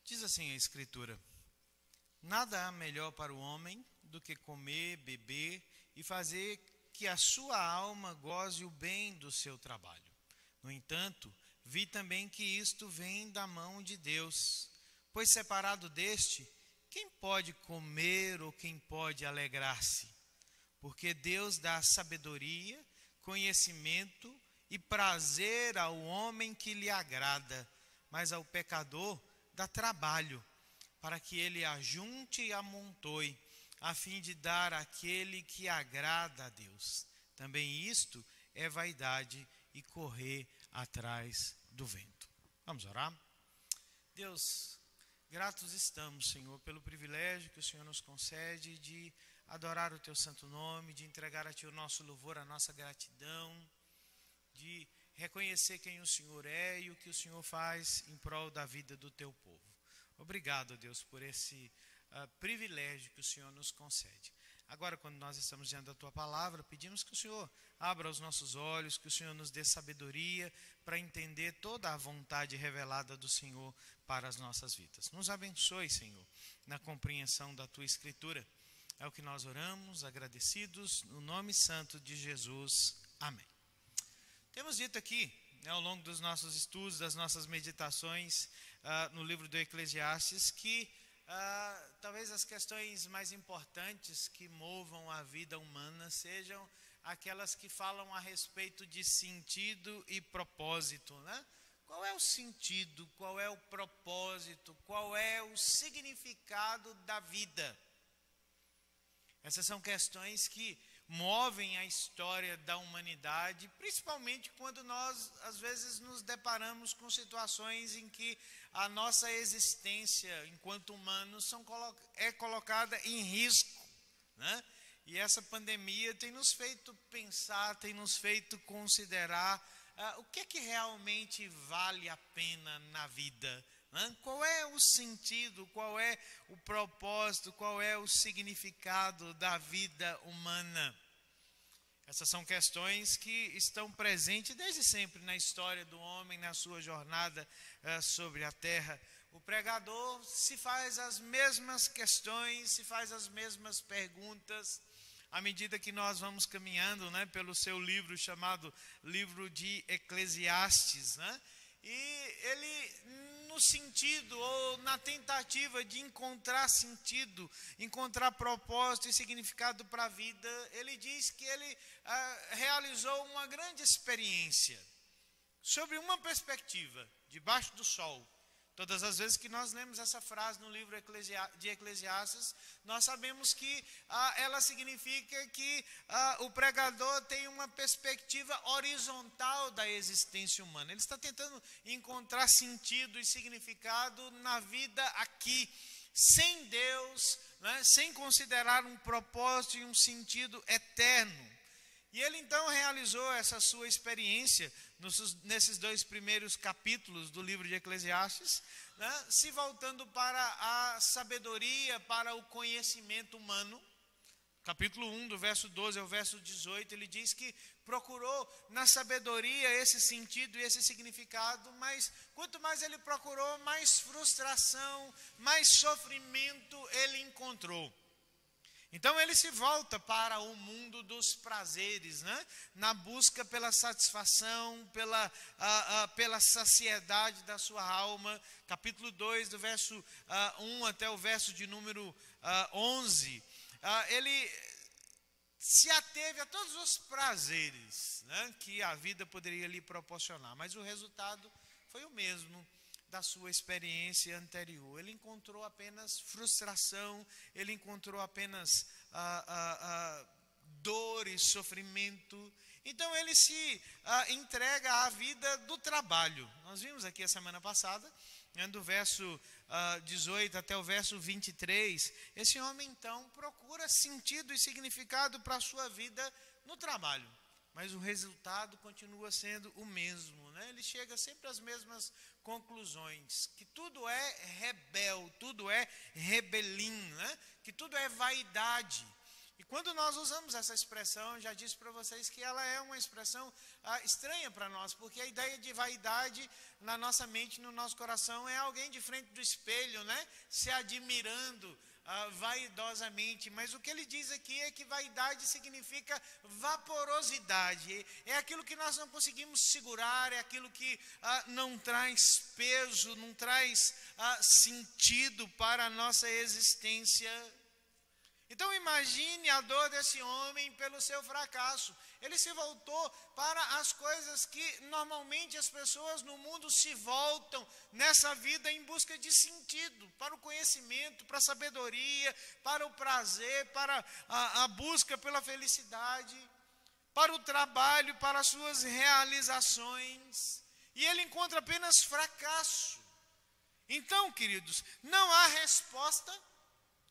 Diz assim a Escritura: nada há melhor para o homem do que comer, beber e fazer que a sua alma goze o bem do seu trabalho. No entanto, vi também que isto vem da mão de Deus, pois separado deste, quem pode comer ou quem pode alegrar-se? Porque Deus dá sabedoria, conhecimento e prazer ao homem que lhe agrada, mas ao pecador dá trabalho, para que ele ajunte e amontoe, a fim de dar àquele que agrada a Deus. Também isto é vaidade e correr atrás do vento. Vamos orar? Deus, gratos estamos, Senhor, pelo privilégio que o Senhor nos concede de adorar o Teu santo nome, de entregar a Ti o nosso louvor, a nossa gratidão, de reconhecer quem o Senhor é e o que o Senhor faz em prol da vida do Teu povo. Obrigado, Deus, por esse privilégio que o Senhor nos concede. Agora, quando nós estamos diante da Tua palavra, pedimos que o Senhor abra os nossos olhos, que o Senhor nos dê sabedoria para entender toda a vontade revelada do Senhor para as nossas vidas. Nos abençoe, Senhor, na compreensão da Tua Escritura. É o que nós oramos, agradecidos, no nome santo de Jesus. Amém. Temos dito aqui, ao longo dos nossos estudos, das nossas meditações no livro do Eclesiastes, que talvez as questões mais importantes que movam a vida humana sejam aquelas que falam a respeito de sentido e propósito, né? Qual é o sentido, qual é o propósito, qual é o significado da vida? Essas são questões que movem a história da humanidade, principalmente quando nós, às vezes, nos deparamos com situações em que a nossa existência enquanto humanos é colocada em risco, né? E essa pandemia tem nos feito pensar, tem nos feito considerar o que é que realmente vale a pena na vida, né? Qual é o sentido, qual é o propósito, qual é o significado da vida humana? Essas são questões que estão presentes desde sempre na história do homem, na sua jornada sobre a terra. O pregador se faz as mesmas questões, se faz as mesmas perguntas, à medida que nós vamos caminhando, né, pelo seu livro chamado Livro de Eclesiastes, né? E ele, no sentido ou na tentativa de encontrar sentido, encontrar propósito e significado para a vida, ele diz que ele realizou uma grande experiência sobre uma perspectiva, debaixo do sol. Todas as vezes que nós lemos essa frase no livro de Eclesiastes, nós sabemos que ela significa que o pregador tem uma perspectiva horizontal da existência humana. Ele está tentando encontrar sentido e significado na vida aqui, sem Deus, né, sem considerar um propósito e um sentido eterno. E ele então realizou essa sua experiência nesses 2 primeiros capítulos do livro de Eclesiastes, né, se voltando para a sabedoria, para o conhecimento humano. Capítulo 1, do verso 12 ao verso 18, ele diz que procurou na sabedoria esse sentido e esse significado, mas quanto mais ele procurou, mais frustração, mais sofrimento ele encontrou. Então ele se volta para o mundo dos prazeres, né? Na busca pela satisfação, pela saciedade da sua alma. Capítulo 2, do verso 1 até o verso de número 11. Ele se ateve a todos os prazeres, né, que a vida poderia lhe proporcionar, mas o resultado foi o mesmo da sua experiência anterior. Ele encontrou apenas frustração, ele encontrou apenas dor e sofrimento. Então ele se entrega à vida do trabalho. Nós vimos aqui a semana passada, né, do verso 18 até o verso 23, esse homem então procura sentido e significado para a sua vida no trabalho. Mas o resultado continua sendo o mesmo, né? Ele chega sempre às mesmas conclusões, que tudo é tudo é rebelim, né? Que tudo é vaidade. E quando nós usamos essa expressão, já disse para vocês que ela é uma expressão estranha para nós, porque a ideia de vaidade na nossa mente, no nosso coração, é alguém de frente do espelho, né? Se admirando vaidosamente. Mas o que ele diz aqui é que vaidade significa vaporosidade. É aquilo que nós não conseguimos segurar, é aquilo que não traz peso, não traz sentido para a nossa existência. Então imagine a dor desse homem pelo seu fracasso. Ele se voltou para as coisas que normalmente as pessoas no mundo se voltam nessa vida em busca de sentido, para o conhecimento, para a sabedoria, para o prazer, para a busca pela felicidade, para o trabalho, para as suas realizações. E ele encontra apenas fracasso. Então, queridos, não há resposta.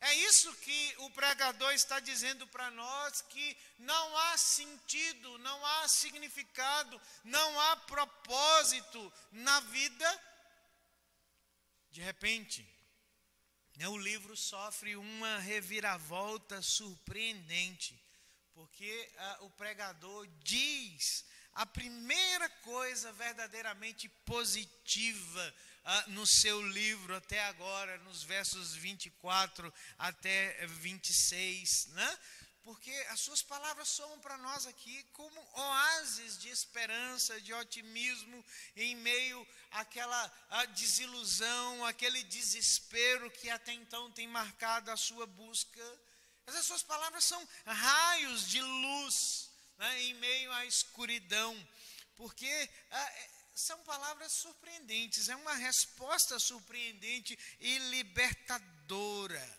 É isso que o pregador está dizendo para nós, que não há sentido, não há significado, não há propósito na vida. De repente, o livro sofre uma reviravolta surpreendente, porque o pregador diz a primeira coisa verdadeiramente positiva no seu livro até agora, nos versos 24 até 26, né? Porque as suas palavras soam para nós aqui como oásis de esperança, de otimismo, em meio àquela desilusão, aquele desespero que até então tem marcado a sua busca. Essas suas palavras são raios de luz, né, em meio à escuridão, porque são palavras surpreendentes, é uma resposta surpreendente e libertadora.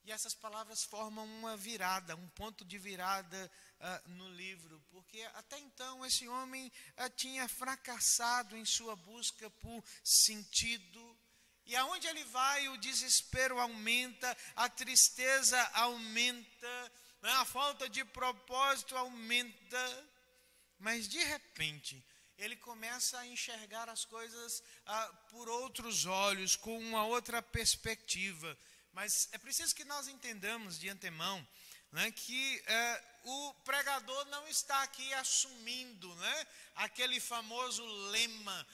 E essas palavras formam uma virada, um ponto de virada no livro, porque até então esse homem tinha fracassado em sua busca por sentido. E aonde ele vai, o desespero aumenta, a tristeza aumenta, né, a falta de propósito aumenta. Mas de repente, ele começa a enxergar as coisas por outros olhos, com uma outra perspectiva. Mas é preciso que nós entendamos de antemão, né, que o pregador não está aqui assumindo, né, aquele famoso lema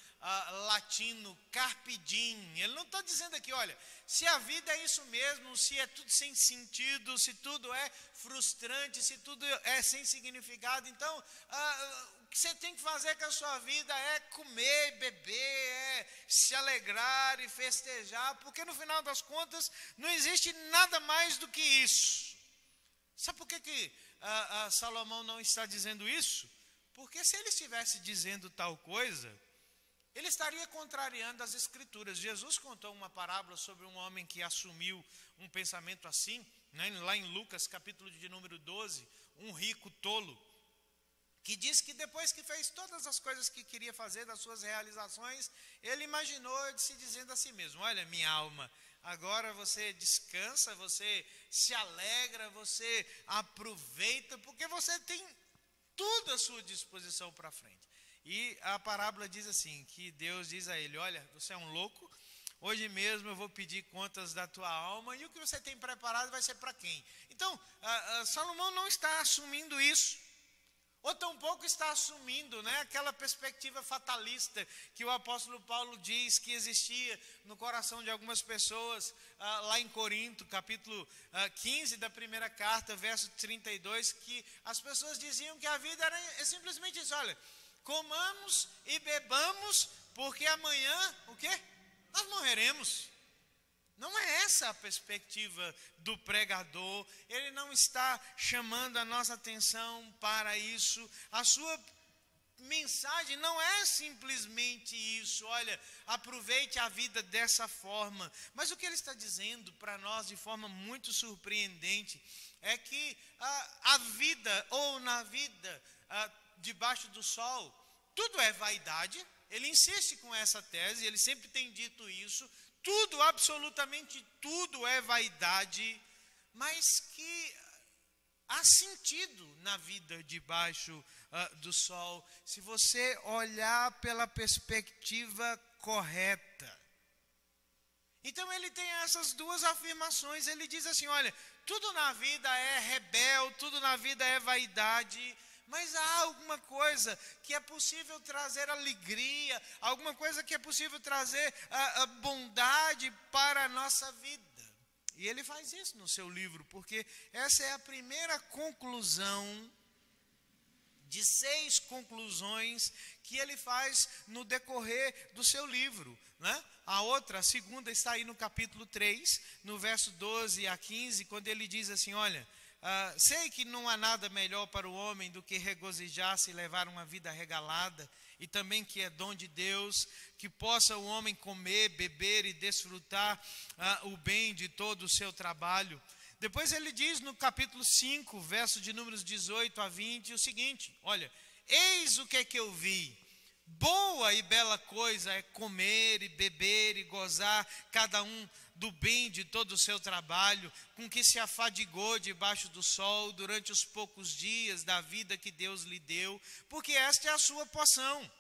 latino, carpe diem. Ele não está dizendo aqui, olha, se a vida é isso mesmo, se é tudo sem sentido, se tudo é frustrante, se tudo é sem significado, então o que você tem que fazer com a sua vida é comer, beber, é se alegrar e festejar, porque no final das contas não existe nada mais do que isso. Sabe por que Salomão não está dizendo isso? Porque se ele estivesse dizendo tal coisa, ele estaria contrariando as Escrituras. Jesus contou uma parábola sobre um homem que assumiu um pensamento assim, né, lá em Lucas, capítulo de número 12, um rico tolo, que diz que depois que fez todas as coisas que queria fazer, das suas realizações, ele imaginou se dizendo a si mesmo, olha, minha alma, agora você descansa, você se alegra, você aproveita, porque você tem tudo à sua disposição para frente. E a parábola diz assim, que Deus diz a ele, olha, você é um louco, hoje mesmo eu vou pedir contas da tua alma, e o que você tem preparado vai ser para quem? Então, Salomão não está assumindo isso, ou tampouco está assumindo, né, aquela perspectiva fatalista que o apóstolo Paulo diz que existia no coração de algumas pessoas, lá em Corinto, capítulo 15 da primeira carta, verso 32, que as pessoas diziam que a vida é simplesmente isso, olha, comamos e bebamos, porque amanhã, o quê? Nós morreremos. Não é essa a perspectiva do pregador, ele não está chamando a nossa atenção para isso, a sua mensagem não é simplesmente isso, olha, aproveite a vida dessa forma, mas o que ele está dizendo para nós de forma muito surpreendente, é que a vida, ou na vida, debaixo do sol, tudo é vaidade. Ele insiste com essa tese, ele sempre tem dito isso, tudo, absolutamente tudo é vaidade, mas que há sentido na vida debaixo do sol, se você olhar pela perspectiva correta. Então ele tem essas duas afirmações. Ele diz assim, olha, tudo na vida é rebel, tudo na vida é vaidade, mas há alguma coisa que é possível trazer alegria, alguma coisa que é possível trazer a bondade para a nossa vida. E ele faz isso no seu livro, porque essa é a primeira conclusão de 6 conclusões que ele faz no decorrer do seu livro, né? A segunda está aí no capítulo 3, no verso 12 a 15, quando ele diz assim, olha, sei que não há nada melhor para o homem do que regozijar-se e levar uma vida regalada, e também que é dom de Deus, que possa o homem comer, beber e desfrutar o bem de todo o seu trabalho. Depois ele diz no capítulo 5, verso de números 18 a 20, o seguinte, olha, eis o que é que eu vi, boa e bela coisa é comer e beber e gozar cada um do bem de todo o seu trabalho, com que se afadigou debaixo do sol durante os poucos dias da vida que Deus lhe deu, porque esta é a sua porção.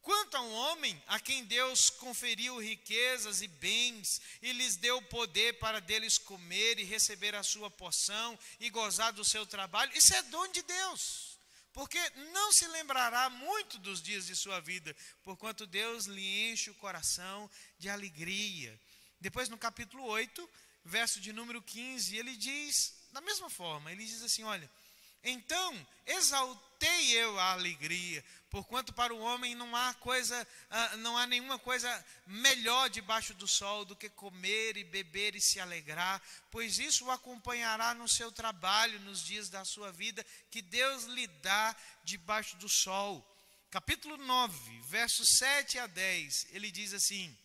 Quanto a um homem a quem Deus conferiu riquezas e bens, e lhes deu poder para deles comer e receber a sua porção e gozar do seu trabalho, isso é dom de Deus, porque não se lembrará muito dos dias de sua vida, porquanto Deus lhe enche o coração de alegria. Depois no capítulo 8, verso de número 15, ele diz, da mesma forma, ele diz assim, olha, então exaltei eu a alegria, porquanto para o homem não há nenhuma coisa melhor debaixo do sol do que comer e beber e se alegrar, pois isso o acompanhará no seu trabalho, nos dias da sua vida, que Deus lhe dá debaixo do sol. Capítulo 9, versos 7 a 10, ele diz assim,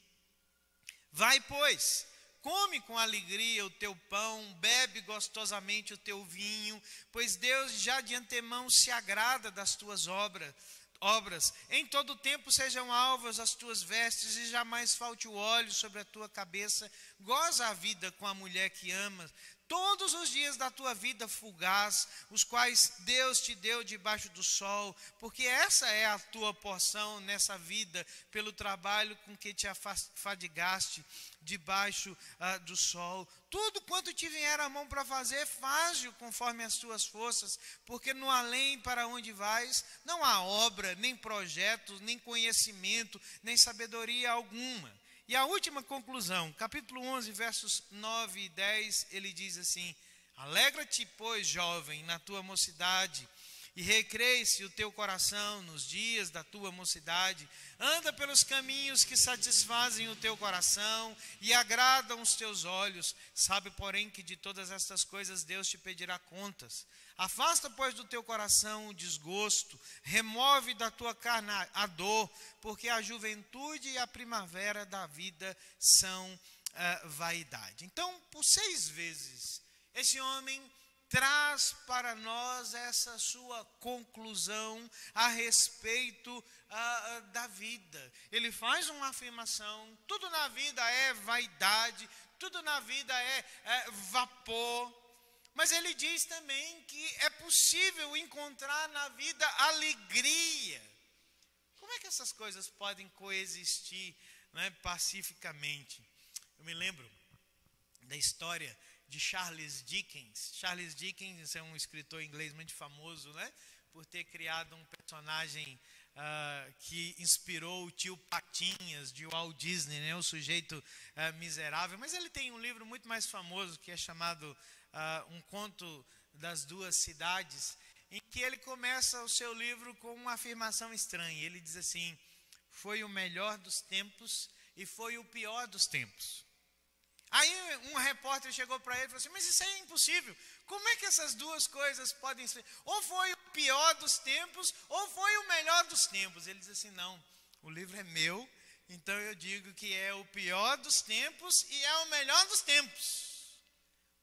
vai, pois, come com alegria o teu pão, bebe gostosamente o teu vinho, pois Deus já de antemão se agrada das tuas obras. Em todo tempo sejam alvas as tuas vestes e jamais falte o óleo sobre a tua cabeça. Goza a vida com a mulher que amas, todos os dias da tua vida fugaz, os quais Deus te deu debaixo do sol, porque essa é a tua porção nessa vida, pelo trabalho com que te afadigaste debaixo do sol. Tudo quanto te vier a mão para fazer, faz-o conforme as tuas forças, porque no além para onde vais, não há obra, nem projetos, nem conhecimento, nem sabedoria alguma. E a última conclusão, capítulo 11, versos 9 e 10, ele diz assim, alegra-te, pois, jovem, na tua mocidade, e recreie-se o teu coração nos dias da tua mocidade, anda pelos caminhos que satisfazem o teu coração e agradam os teus olhos, sabe, porém, que de todas estas coisas Deus te pedirá contas. Afasta, pois, do teu coração o desgosto, remove da tua carne a dor, porque a juventude e a primavera da vida são vaidade. Então, por 6 vezes, esse homem traz para nós essa sua conclusão a respeito da vida. Ele faz uma afirmação, tudo na vida é vaidade, tudo na vida é vapor, mas ele diz também que é possível encontrar na vida alegria. Como é que essas coisas podem coexistir, né, pacificamente? Eu me lembro da história de Charles Dickens. Charles Dickens é um escritor inglês muito famoso, né, por ter criado um personagem que inspirou o tio Patinhas de Walt Disney, né, o sujeito miserável. Mas ele tem um livro muito mais famoso que é chamado Um Conto das Duas Cidades, em que ele começa o seu livro com uma afirmação estranha. Ele diz assim, foi o melhor dos tempos e foi o pior dos tempos. Aí um repórter chegou para ele e falou assim, mas isso aí é impossível, como é que essas duas coisas podem ser? Ou foi o pior dos tempos, ou foi o melhor dos tempos. Ele diz assim, não, o livro é meu, então eu digo que é o pior dos tempos e é o melhor dos tempos.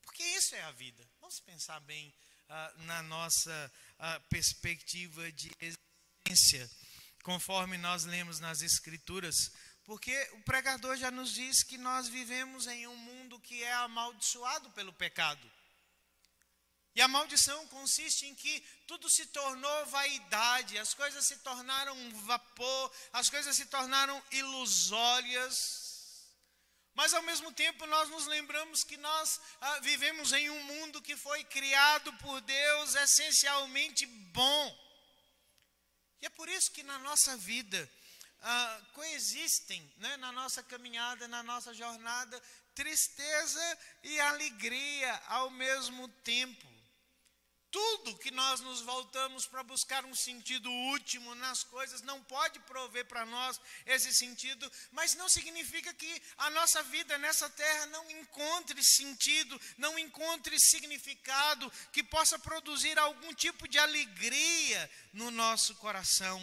Porque isso é a vida. Vamos pensar bem na nossa perspectiva de existência, conforme nós lemos nas Escrituras. Porque o pregador já nos diz que nós vivemos em um mundo que é amaldiçoado pelo pecado. E a maldição consiste em que tudo se tornou vaidade, as coisas se tornaram vapor, as coisas se tornaram ilusórias. Mas ao mesmo tempo nós nos lembramos que nós vivemos em um mundo que foi criado por Deus essencialmente bom. E é por isso que na nossa vida coexistem, né, na nossa caminhada, na nossa jornada, tristeza e alegria ao mesmo tempo. Tudo que nós nos voltamos para buscar um sentido último nas coisas não pode prover para nós esse sentido, mas não significa que a nossa vida nessa terra não encontre sentido, não encontre significado, que possa produzir algum tipo de alegria no nosso coração.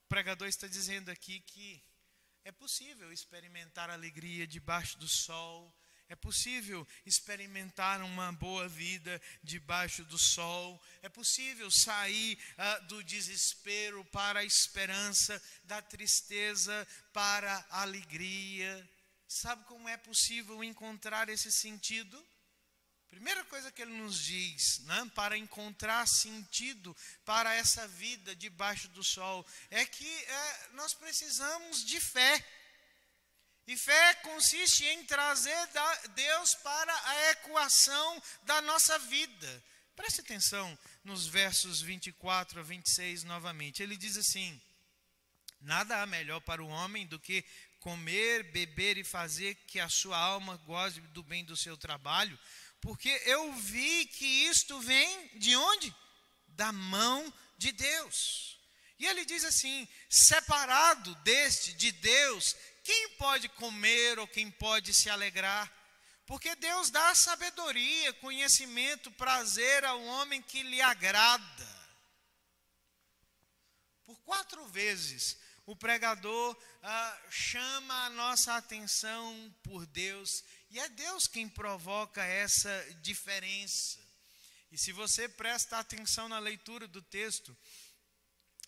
O pregador está dizendo aqui que é possível experimentar alegria debaixo do sol. É possível experimentar uma boa vida debaixo do sol. É possível sair do desespero para a esperança, da tristeza para a alegria. Sabe como é possível encontrar esse sentido? Primeira coisa que ele nos diz, né, para encontrar sentido para essa vida debaixo do sol, é que nós precisamos de fé. E fé consiste em trazer Deus para a equação da nossa vida. Preste atenção nos versos 24 a 26 novamente. Ele diz assim: nada há melhor para o homem do que comer, beber e fazer que a sua alma goze do bem do seu trabalho, porque eu vi que isto vem de onde? Da mão de Deus. E ele diz assim: separado de Deus, quem pode comer ou quem pode se alegrar? Porque Deus dá sabedoria, conhecimento, prazer ao homem que lhe agrada. Por 4 vezes o pregador chama a nossa atenção por Deus, e é Deus quem provoca essa diferença. E se você presta atenção na leitura do texto,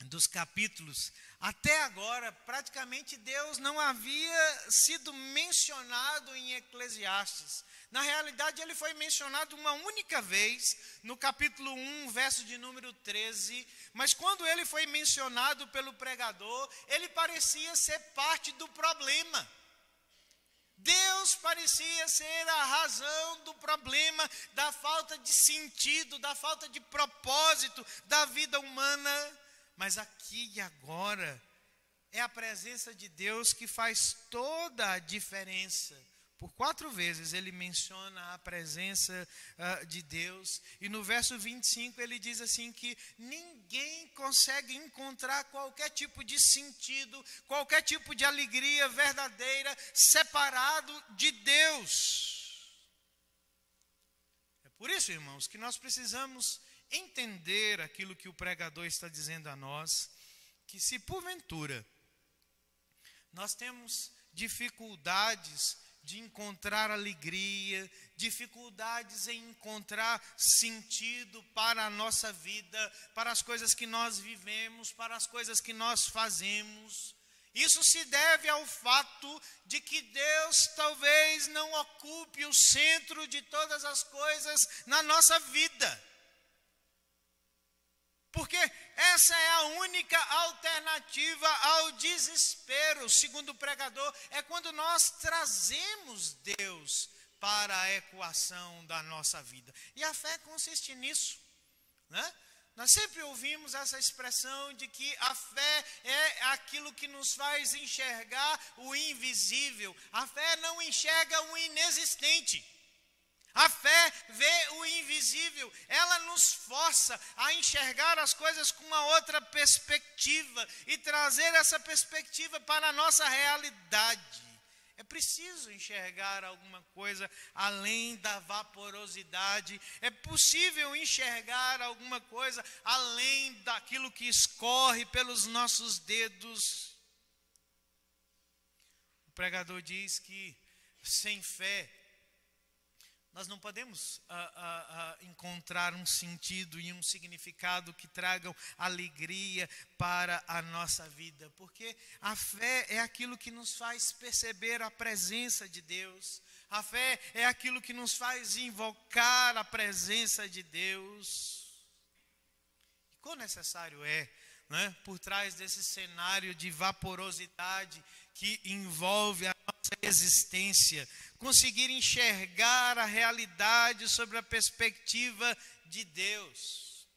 dos capítulos, até agora, praticamente Deus não havia sido mencionado em Eclesiastes. Na realidade, ele foi mencionado uma única vez, no capítulo 1, verso de número 13. Mas quando ele foi mencionado pelo pregador, ele parecia ser parte do problema. Deus parecia ser a razão do problema, da falta de sentido, da falta de propósito da vida humana. Mas aqui e agora, é a presença de Deus que faz toda a diferença. Por 4 vezes ele menciona a presença de Deus. E no verso 25 ele diz assim que ninguém consegue encontrar qualquer tipo de sentido, qualquer tipo de alegria verdadeira, separado de Deus. É por isso, irmãos, que nós precisamos entender aquilo que o pregador está dizendo a nós, que se porventura nós temos dificuldades de encontrar alegria, dificuldades em encontrar sentido para a nossa vida, para as coisas que nós vivemos, para as coisas que nós fazemos, isso se deve ao fato de que Deus talvez não ocupe o centro de todas as coisas na nossa vida. Porque essa é a única alternativa ao desespero, segundo o pregador, é quando nós trazemos Deus para a equação da nossa vida. E a fé consiste nisso, né? Nós sempre ouvimos essa expressão de que a fé é aquilo que nos faz enxergar o invisível. A fé não enxerga o inexistente. A fé vê o invisível, ela nos força a enxergar as coisas com uma outra perspectiva e trazer essa perspectiva para a nossa realidade. É preciso enxergar alguma coisa além da vaporosidade, é possível enxergar alguma coisa além daquilo que escorre pelos nossos dedos. O pregador diz que sem fé, nós não podemos encontrar um sentido e um significado que tragam alegria para a nossa vida. Porque a fé é aquilo que nos faz perceber a presença de Deus. A fé é aquilo que nos faz invocar a presença de Deus. E quão necessário é né, por trás desse cenário de vaporosidade que envolve a nossa existência, conseguir enxergar a realidade sobre a perspectiva de Deus.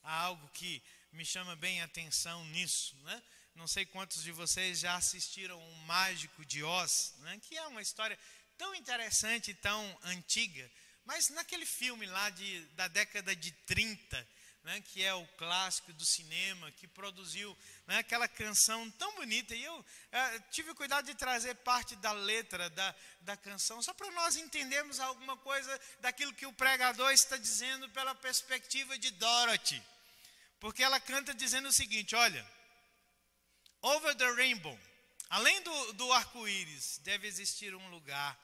Há algo que me chama bem a atenção nisso, né? Não sei quantos de vocês já assistiram O Mágico de Oz, né? Que é uma história tão interessante e tão antiga, mas naquele filme lá da década de 30, né, que é o clássico do cinema, que produziu, né, aquela canção tão bonita, e eu tive cuidado de trazer parte da letra da canção, só para nós entendermos alguma coisa daquilo que o pregador está dizendo pela perspectiva de Dorothy, porque ela canta dizendo o seguinte: olha, over the rainbow, além do arco-íris, deve existir um lugar,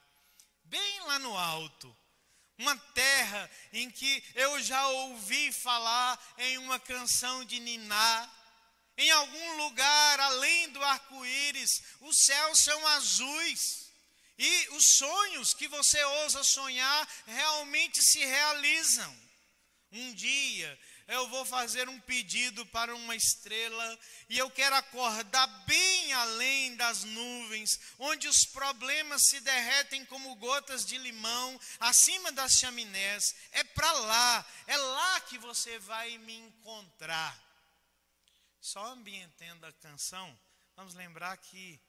bem lá no alto, uma terra em que eu já ouvi falar em uma canção de niná. Em algum lugar além do arco-íris, os céus são azuis. E os sonhos que você ousa sonhar realmente se realizam. Um dia eu vou fazer um pedido para uma estrela e eu quero acordar bem além das nuvens, onde os problemas se derretem como gotas de limão acima das chaminés. É para lá, é lá que você vai me encontrar. Só ambientando a canção, vamos lembrar que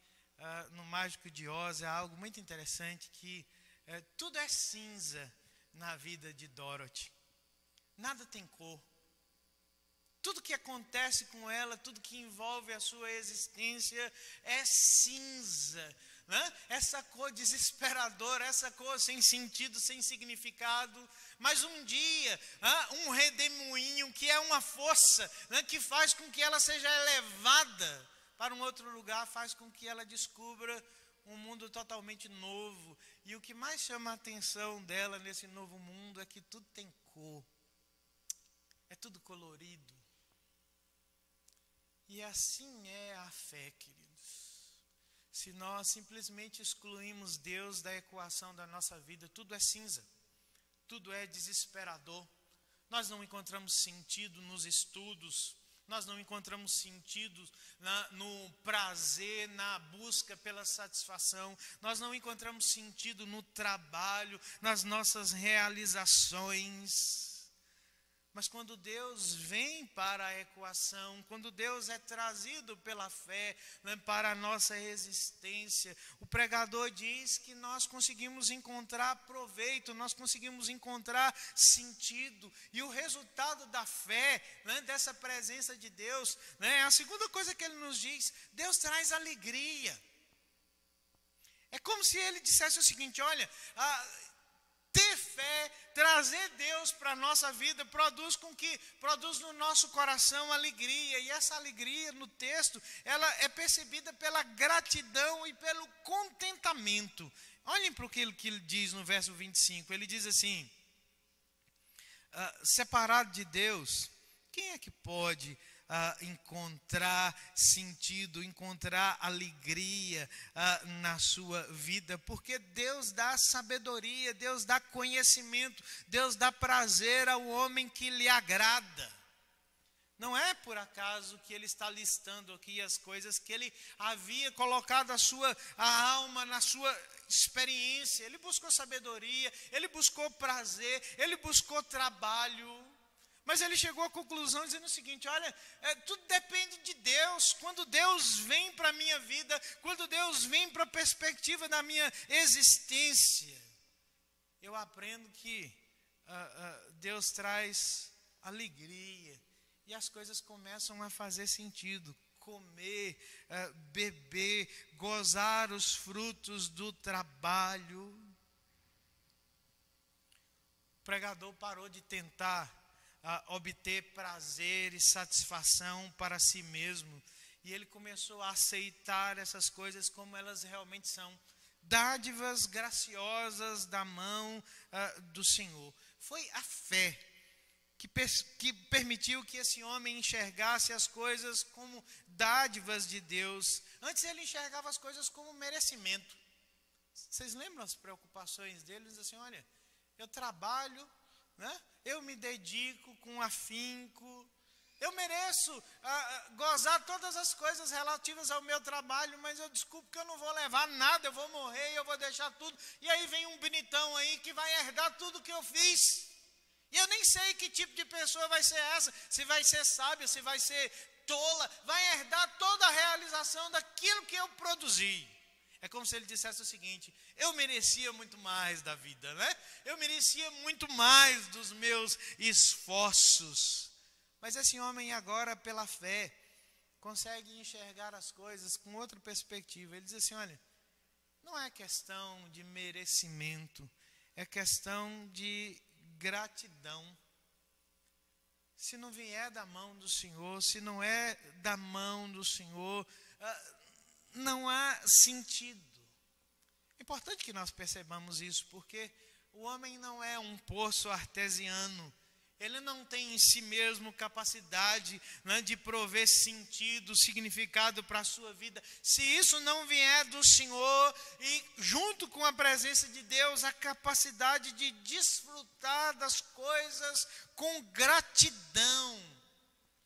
no Mágico de Oz é algo muito interessante, que tudo é cinza na vida de Dorothy. Nada tem cor. Tudo que acontece com ela, tudo que envolve a sua existência é cinza, né? Essa cor desesperadora, essa cor sem sentido, sem significado. Mas um dia, um redemoinho, que é uma força, né, que faz com que ela seja elevada para um outro lugar, faz com que ela descubra um mundo totalmente novo. E o que mais chama a atenção dela nesse novo mundo é que tudo tem cor. É tudo colorido. E assim é a fé, queridos. Se nós simplesmente excluímos Deus da equação da nossa vida, tudo é cinza, tudo é desesperador. Nós não encontramos sentido nos estudos, nós não encontramos sentido no prazer, na busca pela satisfação, nós não encontramos sentido no trabalho, nas nossas realizações. Mas quando Deus vem para a equação, quando Deus é trazido pela fé, né, para a nossa existência, o pregador diz que nós conseguimos encontrar proveito, nós conseguimos encontrar sentido. E o resultado da fé, né, dessa presença de Deus, né, a segunda coisa que ele nos diz: Deus traz alegria. É como se ele dissesse o seguinte: olha, ter fé, trazer Deus para a nossa vida, produz no nosso coração alegria. E essa alegria no texto, ela é percebida pela gratidão e pelo contentamento. Olhem para o que ele diz no verso 25. Ele diz assim: separado de Deus, quem é que pode encontrar sentido, encontrar alegria na sua vida? Porque Deus dá sabedoria, Deus dá conhecimento, Deus dá prazer ao homem que lhe agrada. Não é por acaso que ele está listando aqui as coisas que ele havia colocado a alma na sua experiência. Ele buscou sabedoria, ele buscou prazer, ele buscou trabalho. Mas ele chegou à conclusão dizendo o seguinte: olha, tudo depende de Deus. Quando Deus vem para a minha vida, quando Deus vem para a perspectiva da minha existência, eu aprendo que Deus traz alegria. E as coisas começam a fazer sentido. Comer, beber, gozar os frutos do trabalho. O pregador parou de tentar obter prazer e satisfação para si mesmo, e ele começou a aceitar essas coisas como elas realmente são, dádivas graciosas da mão do Senhor. Foi a fé que permitiu que esse homem enxergasse as coisas como dádivas de Deus. Antes ele enxergava as coisas como merecimento. Vocês lembram as preocupações dele? Ele diz assim: olha, eu trabalho, né? Eu me dedico com afinco, Eu mereço gozar todas as coisas relativas ao meu trabalho, mas eu desculpo que eu não vou levar nada, eu vou morrer, eu vou deixar tudo. E aí vem um bonitão aí que vai herdar tudo que eu fiz. E eu nem sei que tipo de pessoa vai ser essa, se vai ser sábia, se vai ser tola, vai herdar toda a realização daquilo que eu produzi. É como se ele dissesse o seguinte: eu merecia muito mais da vida, né? Eu merecia muito mais dos meus esforços. Mas esse homem agora, pela fé, consegue enxergar as coisas com outra perspectiva. Ele diz assim: olha, não é questão de merecimento, é questão de gratidão. Se não vier da mão do Senhor, se não é da mão do Senhor, não há sentido. É importante que nós percebamos isso, porque o homem não é um poço artesiano. Ele não tem em si mesmo capacidade, né, de prover sentido, significado para a sua vida. Se isso não vier do Senhor e junto com a presença de Deus, a capacidade de desfrutar das coisas com gratidão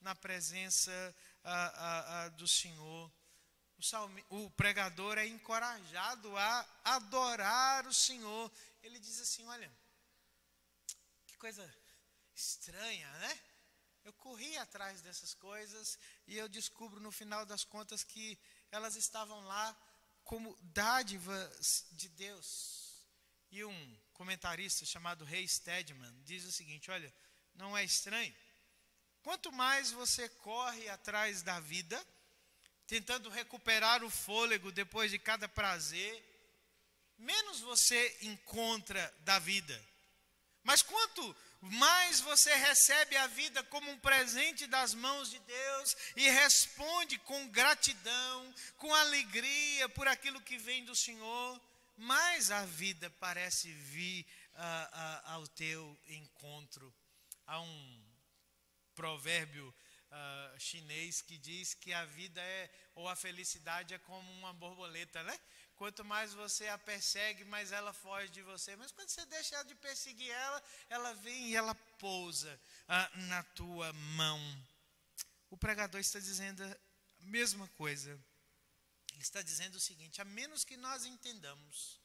na presença do Senhor. O pregador é encorajado a adorar o Senhor. Ele diz assim: olha, que coisa estranha, né? Eu corri atrás dessas coisas e eu descubro no final das contas que elas estavam lá como dádivas de Deus. E um comentarista chamado Ray Stedman diz o seguinte: olha, não é estranho? Quanto mais você corre atrás da vida, tentando recuperar o fôlego depois de cada prazer, menos você encontra da vida. Mas quanto mais você recebe a vida como um presente das mãos de Deus e responde com gratidão, com alegria por aquilo que vem do Senhor, mais a vida parece vir ao teu encontro. Há um provérbio chinês que diz que a vida ou a felicidade é como uma borboleta, né? Quanto mais você a persegue, mais ela foge de você. Mas quando você deixa ela de perseguir ela vem e ela pousa na tua mão. O pregador está dizendo a mesma coisa. Ele está dizendo o seguinte: a menos que nós entendamos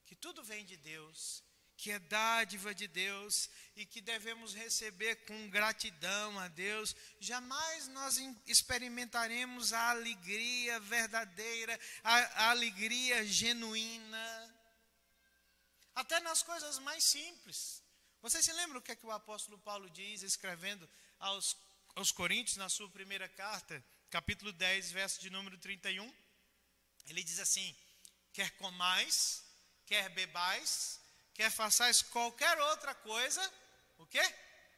que tudo vem de Deus, que é dádiva de Deus e que devemos receber com gratidão a Deus, jamais nós experimentaremos a alegria verdadeira, a alegria genuína, até nas coisas mais simples. Vocês se lembram o que é que o apóstolo Paulo diz, escrevendo aos Coríntios, na sua primeira carta, capítulo 10, verso de número 31? Ele diz assim: quer comais, quer bebais, quer façais qualquer outra coisa, o quê?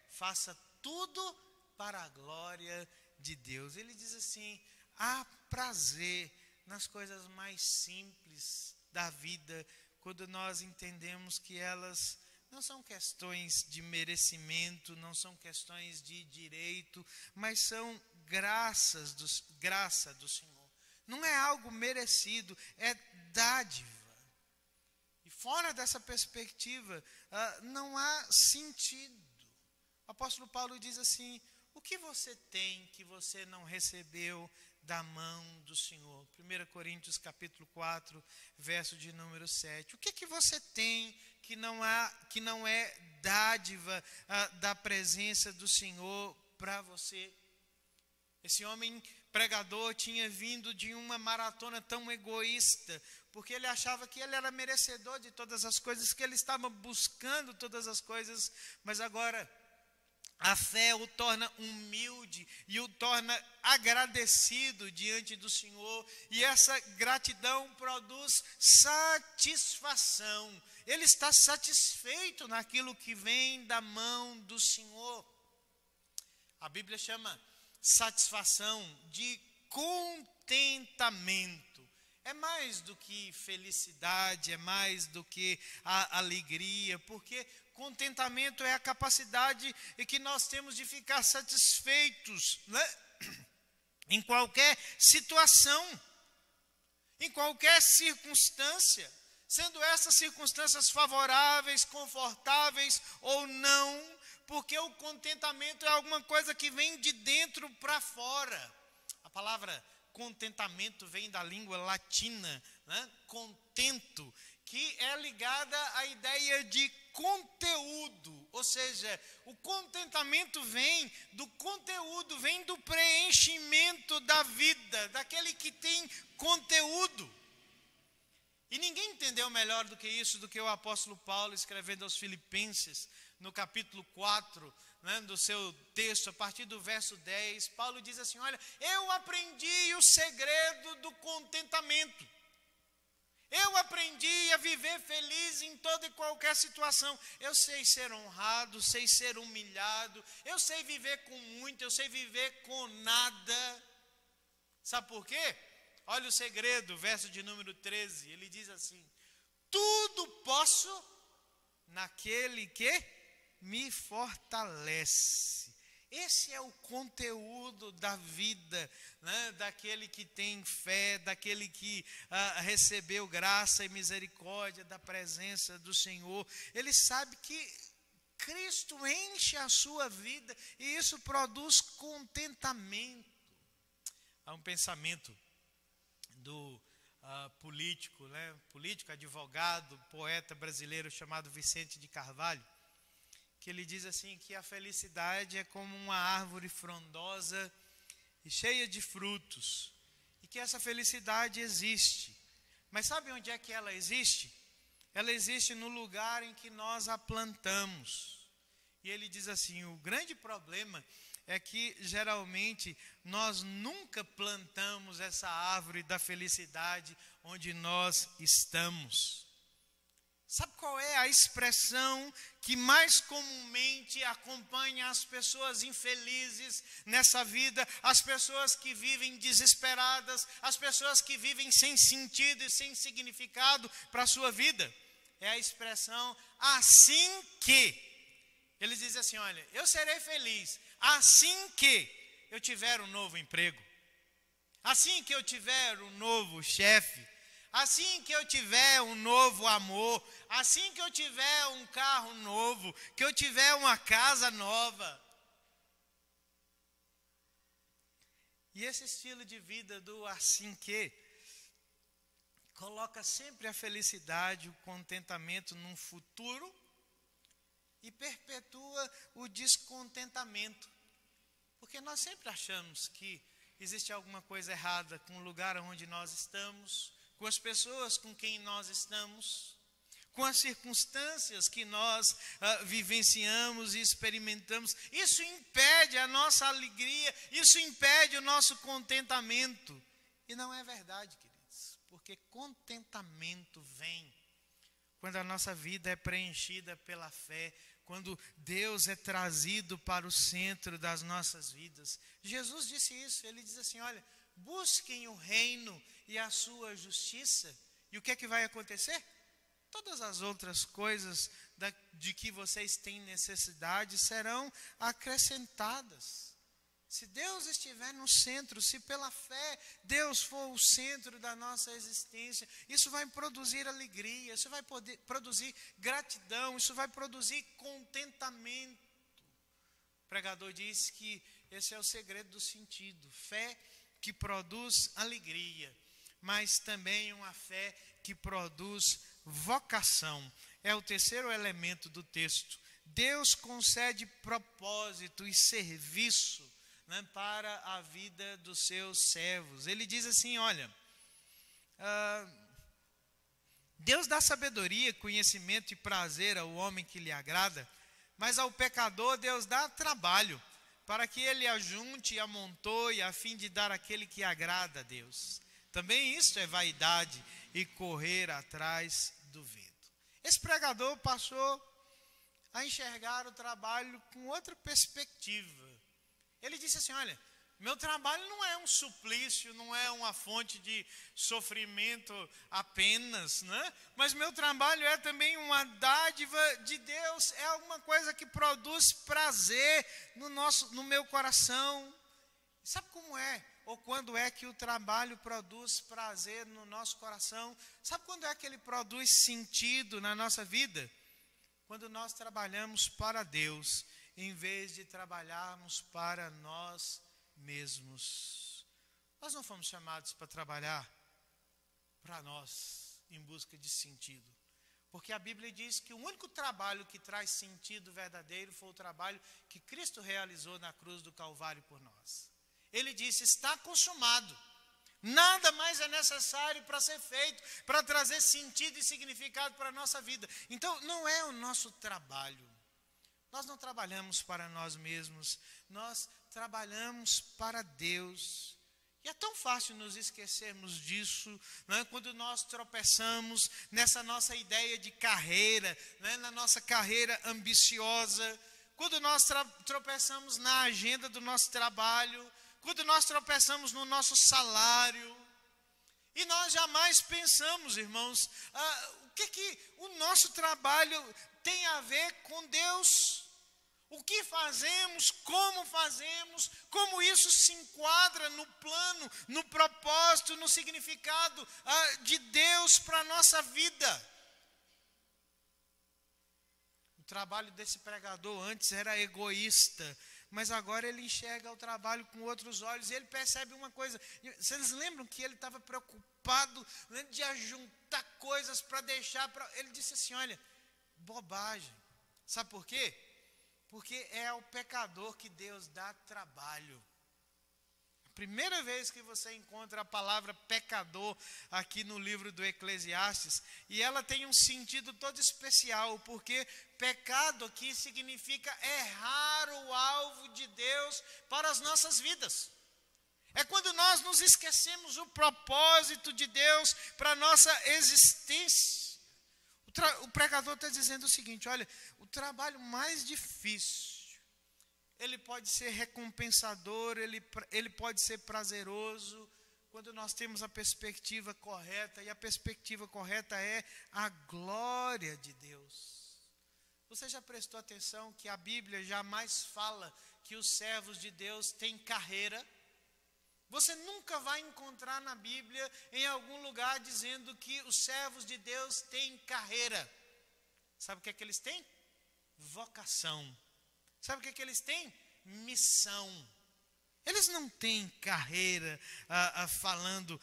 Faça tudo para a glória de Deus. Ele diz assim: há prazer nas coisas mais simples da vida, quando nós entendemos que elas não são questões de merecimento, não são questões de direito, mas são graça do Senhor. Não é algo merecido, é dádiva. Fora dessa perspectiva, não há sentido. O apóstolo Paulo diz assim: o que você tem que você não recebeu da mão do Senhor? 1 Coríntios capítulo 4, verso de número 7. O que você tem que não é dádiva da presença do Senhor para você? Esse homem pregador tinha vindo de uma maratona tão egoísta, porque ele achava que ele era merecedor de todas as coisas, que ele estava buscando todas as coisas, mas agora a fé o torna humilde e o torna agradecido diante do Senhor, e essa gratidão produz satisfação. Ele está satisfeito naquilo que vem da mão do Senhor. A Bíblia chama satisfação de contentamento. É mais do que felicidade, é mais do que a alegria, porque contentamento é a capacidade que nós temos de ficar satisfeitos, né? Em qualquer situação, em qualquer circunstância, sendo essas circunstâncias favoráveis, confortáveis ou não, porque o contentamento é alguma coisa que vem de dentro para fora. A palavra contentamento vem da língua latina, né? Contento, que é ligada à ideia de conteúdo, ou seja, o contentamento vem do conteúdo, vem do preenchimento da vida, daquele que tem conteúdo. E ninguém entendeu melhor do que isso, do que o apóstolo Paulo escrevendo aos Filipenses, no capítulo 4, né, do seu texto, a partir do verso 10, Paulo diz assim: olha, eu aprendi o segredo do contentamento. Eu aprendi a viver feliz em toda e qualquer situação. Eu sei ser honrado, sei ser humilhado, eu sei viver com muito, eu sei viver com nada. Sabe por quê? Olha o segredo, verso de número 13, ele diz assim: tudo posso naquele que me fortalece. Esse é o conteúdo da vida, né, daquele que tem fé, daquele que recebeu graça e misericórdia da presença do Senhor. Ele sabe que Cristo enche a sua vida e isso produz contentamento. Há um pensamento do político, né, advogado, poeta brasileiro chamado Vicente de Carvalho, que ele diz assim, que a felicidade é como uma árvore frondosa e cheia de frutos, e que essa felicidade existe. Mas sabe onde é que ela existe? Ela existe no lugar em que nós a plantamos. E ele diz assim, o grande problema é que geralmente nós nunca plantamos essa árvore da felicidade onde nós estamos. Sabe qual é a expressão que mais comumente acompanha as pessoas infelizes nessa vida, as pessoas que vivem desesperadas, as pessoas que vivem sem sentido e sem significado para a sua vida? É a expressão assim que. Ele diz assim, olha, eu serei feliz assim que eu tiver um novo emprego, assim que eu tiver um novo chefe, assim que eu tiver um novo amor, assim que eu tiver um carro novo, que eu tiver uma casa nova. E esse estilo de vida do assim que coloca sempre a felicidade, o contentamento num futuro e perpetua o descontentamento. Porque nós sempre achamos que existe alguma coisa errada com o lugar onde nós estamos, com as pessoas com quem nós estamos, com as circunstâncias que nós vivenciamos e experimentamos. Isso impede a nossa alegria, isso impede o nosso contentamento. E não é verdade, queridos, porque contentamento vem quando a nossa vida é preenchida pela fé, quando Deus é trazido para o centro das nossas vidas. Jesus disse isso, ele diz assim, olha, busquem o reino e a sua justiça, e o que é que vai acontecer? Todas as outras coisas de que vocês têm necessidade serão acrescentadas. Se Deus estiver no centro, se pela fé Deus for o centro da nossa existência, isso vai produzir alegria, isso vai poder produzir gratidão, isso vai produzir contentamento. O pregador diz que esse é o segredo do sentido, fé que produz alegria, mas também uma fé que produz vocação. É o terceiro elemento do texto. Deus concede propósito e serviço, né, para a vida dos seus servos. Ele diz assim, olha, Deus dá sabedoria, conhecimento e prazer ao homem que lhe agrada, mas ao pecador Deus dá trabalho, para que ele ajunte e amontoe, a fim de dar aquele que agrada a Deus. Também isso é vaidade e correr atrás do vento. Esse pregador passou a enxergar o trabalho com outra perspectiva. Ele disse assim, olha, meu trabalho não é um suplício, não é uma fonte de sofrimento apenas, né? Mas meu trabalho é também uma dádiva de Deus, é alguma coisa que produz prazer no meu coração. Sabe como é? Ou quando é que o trabalho produz prazer no nosso coração? Sabe quando é que ele produz sentido na nossa vida? Quando nós trabalhamos para Deus em vez de trabalharmos para nós mesmos. Nós não fomos chamados para trabalhar para nós, em busca de sentido. Porque a Bíblia diz que o único trabalho que traz sentido verdadeiro foi o trabalho que Cristo realizou na cruz do Calvário por nós. Ele disse: está consumado. Nada mais é necessário para ser feito, para trazer sentido e significado para a nossa vida. Então, não é o nosso trabalho. Nós não trabalhamos para nós mesmos, nós trabalhamos para Deus. E é tão fácil nos esquecermos disso, né? Quando nós tropeçamos nessa nossa ideia de carreira, né? Na nossa carreira ambiciosa, quando nós tropeçamos na agenda do nosso trabalho, quando nós tropeçamos no nosso salário. E nós jamais pensamos, irmãos, o que o nosso trabalho tem a ver com Deus. O que fazemos, como isso se enquadra no plano, no propósito, no significado de Deus para a nossa vida. O trabalho desse pregador antes era egoísta, mas agora ele enxerga o trabalho com outros olhos e ele percebe uma coisa. Vocês lembram que ele estava preocupado, né, de ajuntar coisas para deixar para... Ele disse assim: olha, bobagem. Sabe por quê? Porque é ao pecador que Deus dá trabalho. A primeira vez que você encontra a palavra pecador aqui no livro do Eclesiastes, e ela tem um sentido todo especial, porque pecado aqui significa errar o alvo de Deus para as nossas vidas. É quando nós nos esquecemos o propósito de Deus para a nossa existência. O pregador está dizendo o seguinte: olha, o trabalho mais difícil, ele pode ser recompensador, ele pode ser prazeroso, quando nós temos a perspectiva correta, e a perspectiva correta é a glória de Deus. Você já prestou atenção que a Bíblia jamais fala que os servos de Deus têm carreira? Você nunca vai encontrar na Bíblia, em algum lugar, dizendo que os servos de Deus têm carreira. Sabe o que é que eles têm? Vocação. Sabe o que é que eles têm? Missão. Eles não têm carreira falando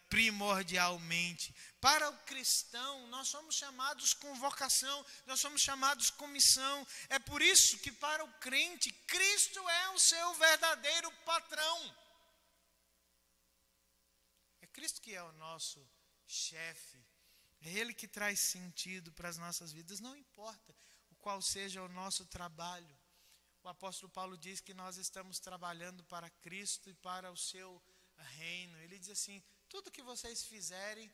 primordialmente. Para o cristão, nós somos chamados com vocação, nós somos chamados com missão. É por isso que para o crente, Cristo é o seu verdadeiro patrão. É Cristo que é o nosso chefe. É Ele que traz sentido para as nossas vidas, não importa o qual seja o nosso trabalho. O apóstolo Paulo diz que nós estamos trabalhando para Cristo e para o seu reino. Ele diz assim: tudo que vocês fizerem,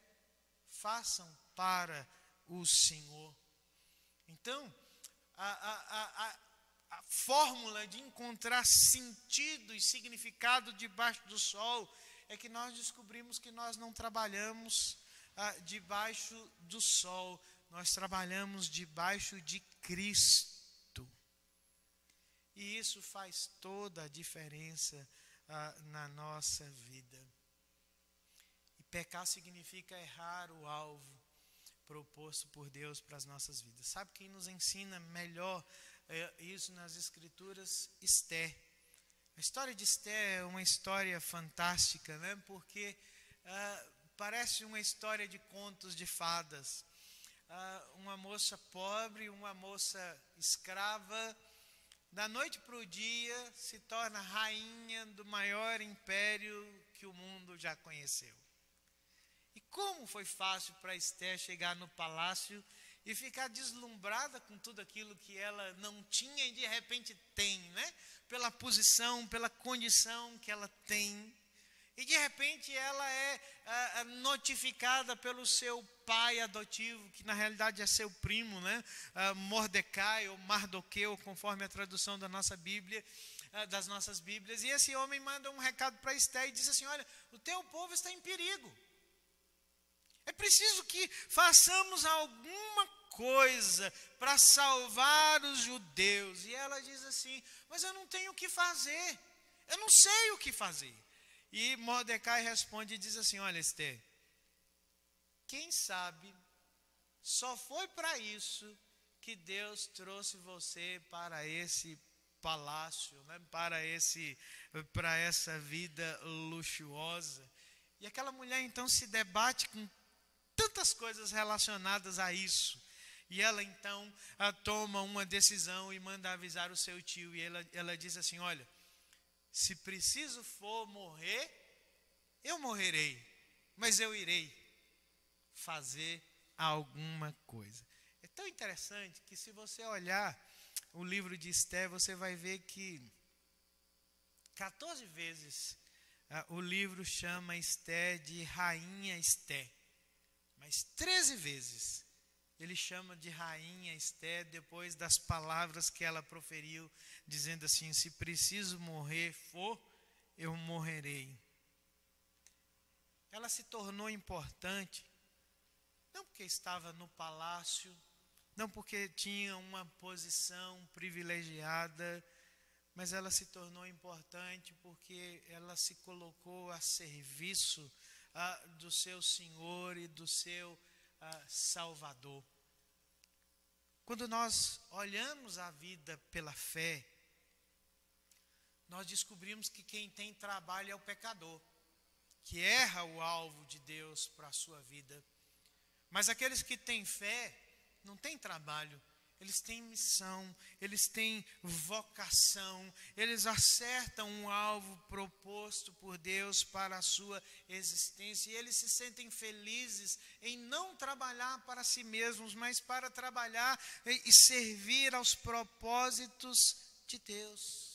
façam para o Senhor. Então, a fórmula de encontrar sentido e significado debaixo do sol é que nós descobrimos que nós não trabalhamos debaixo do sol, nós trabalhamos debaixo de Cristo. E isso faz toda a diferença na nossa vida. E pecar significa errar o alvo proposto por Deus para as nossas vidas. Sabe quem nos ensina melhor isso nas Escrituras? Esther. A história de Esther é uma história fantástica, né? Porque parece uma história de contos de fadas. Uma moça pobre, uma moça escrava, da noite para o dia se torna rainha do maior império que o mundo já conheceu. E como foi fácil para Esther chegar no palácio e ficar deslumbrada com tudo aquilo que ela não tinha e de repente tem, né? Pela posição, pela condição que ela tem. E de repente ela é notificada pelo seu pai adotivo, que na realidade é seu primo, né? Mordecai ou Mardoqueu, conforme a tradução da nossa Bíblia, das nossas Bíblias. E esse homem manda um recado para Esther e diz assim: olha, o teu povo está em perigo. É preciso que façamos alguma coisa para salvar os judeus. E ela diz assim: mas eu não tenho o que fazer, eu não sei o que fazer. E Mordecai responde e diz assim: olha, Esther, quem sabe só foi para isso que Deus trouxe você para esse palácio, né? Para essa vida luxuosa. E aquela mulher então se debate com tantas coisas relacionadas a isso. E ela então toma uma decisão e manda avisar o seu tio. E ela diz assim: olha, se preciso for morrer, eu morrerei, mas eu irei fazer alguma coisa. É tão interessante que, se você olhar o livro de Esté, você vai ver que 14 vezes o livro chama Esté de Rainha Esté, mas 13 vezes ele chama de Rainha Esté depois das palavras que ela proferiu, dizendo assim: se preciso morrer for, eu morrerei. Ela se tornou importante, não porque estava no palácio, não porque tinha uma posição privilegiada, mas ela se tornou importante porque ela se colocou a serviço do seu Senhor e do seu Salvador. Quando nós olhamos a vida pela fé, nós descobrimos que quem tem trabalho é o pecador, que erra o alvo de Deus para a sua vida. Mas aqueles que têm fé não têm trabalho, eles têm missão, eles têm vocação, eles acertam um alvo proposto por Deus para a sua existência, e eles se sentem felizes em não trabalhar para si mesmos, mas para trabalhar e servir aos propósitos de Deus.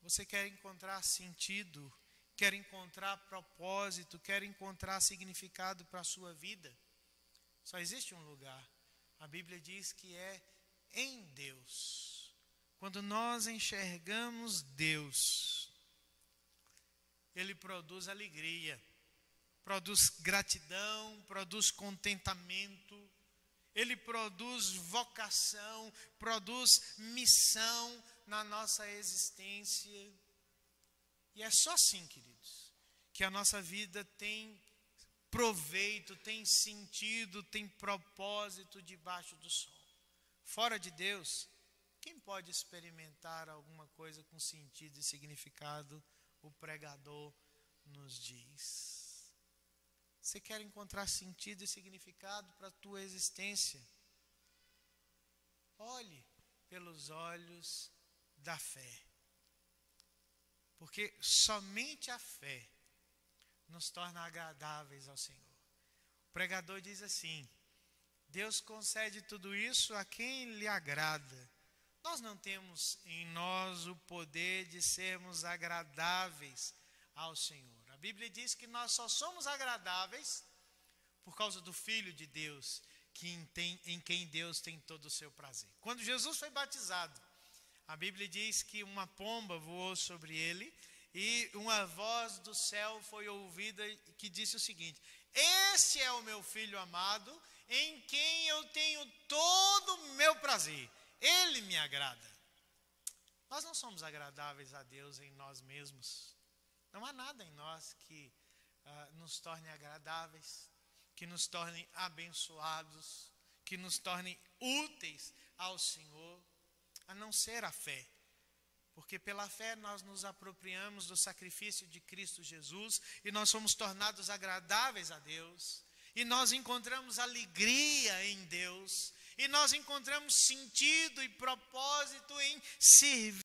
Você quer encontrar sentido, quer encontrar propósito, quer encontrar significado para a sua vida? Só existe um lugar. A Bíblia diz que é em Deus. Quando nós enxergamos Deus, Ele produz alegria, produz gratidão, produz contentamento, Ele produz vocação, produz missão na nossa existência. E é só assim, queridos, que a nossa vida tem proveito, tem sentido, tem propósito debaixo do sol. Fora de Deus, quem pode experimentar alguma coisa com sentido e significado? O pregador nos diz. Você quer encontrar sentido e significado para a tua existência? Olhe pelos olhos da fé. Porque somente a fé nos torna agradáveis ao Senhor. O pregador diz assim: Deus concede tudo isso a quem lhe agrada. Nós não temos em nós o poder de sermos agradáveis ao Senhor. A Bíblia diz que nós só somos agradáveis por causa do Filho de Deus, em quem Deus tem todo o seu prazer. Quando Jesus foi batizado, a Bíblia diz que uma pomba voou sobre ele, e uma voz do céu foi ouvida que disse o seguinte: este é o meu filho amado, em quem eu tenho todo o meu prazer. Ele me agrada. Nós não somos agradáveis a Deus em nós mesmos. Não há nada em nós que nos torne agradáveis, que nos torne abençoados, que nos torne úteis ao Senhor, a não ser a fé. Porque pela fé nós nos apropriamos do sacrifício de Cristo Jesus e nós somos tornados agradáveis a Deus. E nós encontramos alegria em Deus. E nós encontramos sentido e propósito em servir